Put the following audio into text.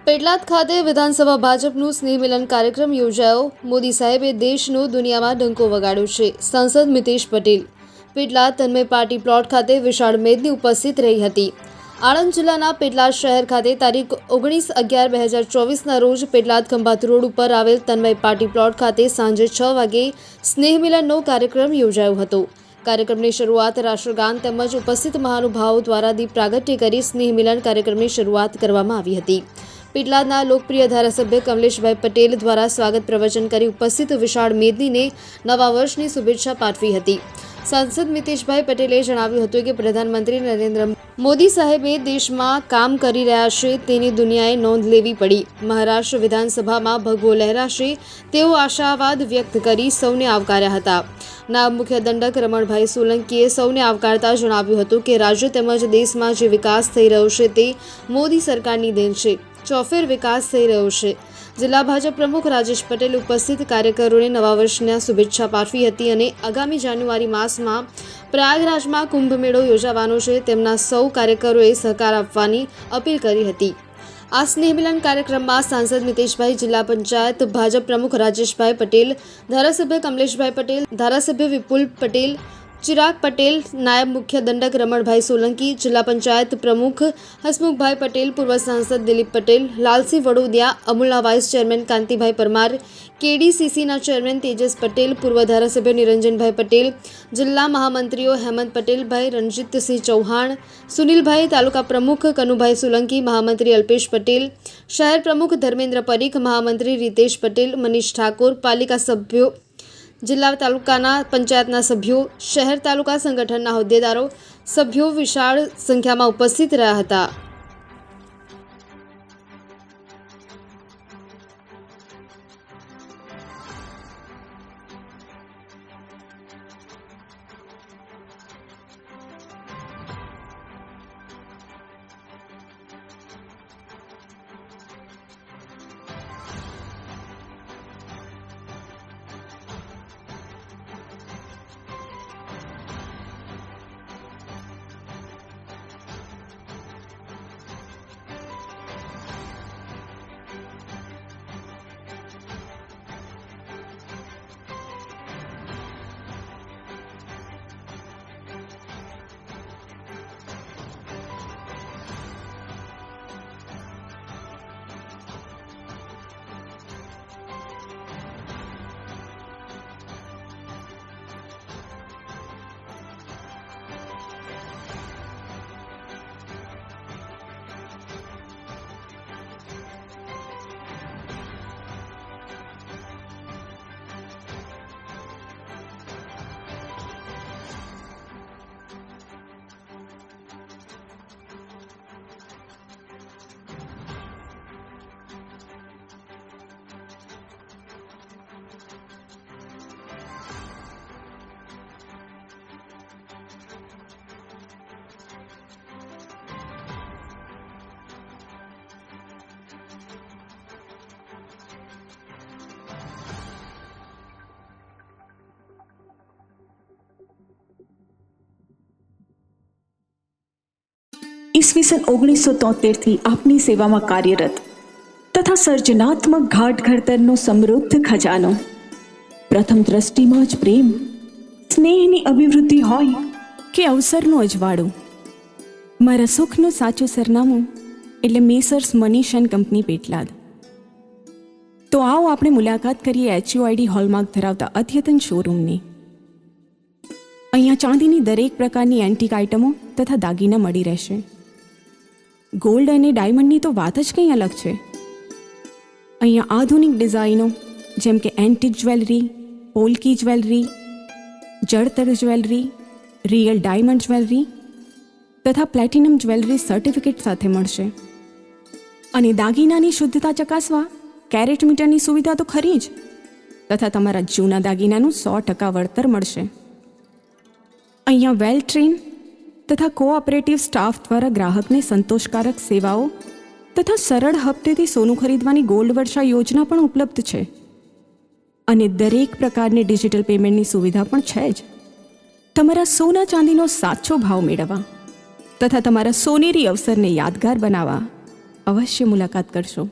પેટલાદ ખાતે વિધાનસભા ભાજપનું સ્નેહ મિલન કાર્યક્રમ યોજાયો. મોદી સાહેબે દેશનો દુનિયામાં ડંકો વગાડ્યો છે. સાંસદ મિતેશ પટેલ પેટલાદ તન્મય પાર્ટી પ્લોટ ખાતે વિશાળ મેદની ઉપસ્થિત રહી હતી. આણંદ જિલ્લાના પેટલાદ શહેર ખાતે તારીખ 19/11/2024ના રોજ પેટલાદ ખંભાત રોડ ઉપર આવેલ તન્મય પાર્ટી પ્લોટ ખાતે સાંજે 6 વાગે સ્નેહ મિલનનો કાર્યક્રમ યોજાયો હતો. કાર્યક્રમની શરૂઆત રાષ્ટ્રગાન તેમજ ઉપસ્થિત મહાનુભાવો દ્વારા દીપ પ્રાગટ્ય કરી સ્નેહ મિલન કાર્યક્રમની શરૂઆત કરવામાં આવી હતી. પેટલાદના લોકપ્રિય ધારાસભ્ય કમલેશભાઈ પટેલ દ્વારા સ્વાગત પ્રવચન કરી ઉપસ્થિત વિશાળ મેદનીને નવા વર્ષની શુભેચ્છા પાઠવી હતી. સાંસદ મિતેશભાઈ પટેલે જણાવ્યું હતું કે પ્રધાનમંત્રી નરેન્દ્ર મોદી સાહેબે દેશમાં કામ કરી રહ્યા છે તેની દુનિયાએ નોંધ લેવી પડી. મહારાષ્ટ્ર વિધાનસભામાં ભગવો લહેરાશે તેવો આશાવાદ વ્યક્ત કરી સૌને આવકાર્યા હતા. નાયબ મુખ્ય દંડક રમણભાઈ સોલંકીએ સૌને આવકારતા જણાવ્યું હતું કે રાજ્ય તેમજ દેશમાં જે વિકાસ થઈ રહ્યો છે તે મોદી સરકારની દેન છે. ચોફેર વિકાસ થઈ રહ્યો છે. જિલ્લા ભાજપ પ્રમુખ રાજેશ પટેલ ઉપસ્થિત કાર્યકરોને નવા વર્ષના શુભેચ્છા પાઠવી હતી અને આગામી જાન્યુઆરી માસમાં પ્રયાગરાજમાં કુંભ મેળો યોજાવાનો છે. તેમના સૌ કાર્યકરોએ સહકાર આપવાની અપીલ કરી હતી. આ સ્નેહ મિલન કાર્યક્રમમાં સાંસદ મિતેશભાઈ, જિલ્લા પંચાયત ભાજપ પ્રમુખ રાજેશભાઈ પટેલ, ધારાસભ્ય કમલેશભાઈ પટેલ, ધારાસભ્ય વિપુલ પટેલ, ચિરાગ પટેલ, નાયબ મુખ્ય દંડક રમણભાઈ સોલંકી, જિલ્લા પંચાયત પ્રમુખ હસમુખભાઈ પટેલ, પૂર્વ સાંસદ દિલીપ પટેલ, લાલસિંહ વડોદિયા, અમૂલના વાઇસ ચેરમેન કાંતિભાઈ પરમાર, કેડીસીસીના ચેરમેન તેજસ પટેલ, પૂર્વ ધારાસભ્ય નિરંજનભાઈ પટેલ, જિલ્લા મહામંત્રીઓ હેમંત પટેલભાઈ, રણજીતસિંહ ચૌહાણ, સુનિલભાઈ, તાલુકા પ્રમુખ કનુભાઈ સોલંકી, મહામંત્રી અલ્પેશ પટેલ, શહેર પ્રમુખ ધર્મેન્દ્ર પરીખ, મહામંત્રી રીતેશ પટેલ, મનીષ ઠાકોર, પાલિકા સભ્યો, જિલ્લા તાલુકાના પંચાયતના સભ્યો, શહેર તાલુકા સંગઠનના હોદ્દેદારો, સભ્યો વિશાળ સંખ્યામાં ઉપસ્થિત રહ્યા હતા. ઈસવીસન 1973થી આપની સેવામાં કાર્યરત તથા સર્જનાત્મક ઘાટ ઘડતરનો સમૃદ્ધ ખજાનો. પ્રથમ દ્રષ્ટિમાં જ પ્રેમ, સ્નેહની અભિવૃદ્ધિ હોય કે અવસરનું અજવાળું, મારા સુખનું સાચું સરનામું એટલે Messrs Manish and company Petlad. તો આવો આપણે મુલાકાત કરીએ HUID હોલમાર્ક ધરાવતા અદ્યતન શોરૂમની. અહીંયા ચાંદીની દરેક પ્રકારની એન્ટિક આઇટમો તથા દાગીના મળી રહેશે. ગોલ્ડ અને ડાયમંડની તો વાત જ કંઈ અલગ છે. અહીંયા આધુનિક ડિઝાઇનો જેમ કે એન્ટિક જ્વેલરી, પોલ્કી જ્વેલરી, જળતર જ્વેલરી, રિયલ ડાયમંડ જ્વેલરી તથા પ્લેટિનમ જ્વેલરી સર્ટિફિકેટ સાથે મળશે. અને દાગીનાની શુદ્ધતા ચકાસવા કેરેટ મીટરની સુવિધા તો ખરી જ, તથા તમારા જૂના દાગીનાનું 100% વળતર મળશે. અહીંયા વેલ ટ્રેન તથા કોઓપરેટિવ સ્ટાફ દ્વારા ગ્રાહકને સંતોષકારક સેવાઓ તથા સરળ હપ્તેથી સોનું ખરીદવાની ગોલ્ડ વર્ષા યોજના પણ ઉપલબ્ધ છે. અને દરેક પ્રકારની ડિજિટલ પેમેન્ટની સુવિધા પણ છે જ. તમારા સોના ચાંદીનો સાચો ભાવ મેળવવા તથા તમારા સોનેરી અવસરને યાદગાર બનાવવા અવશ્ય મુલાકાત કરશો.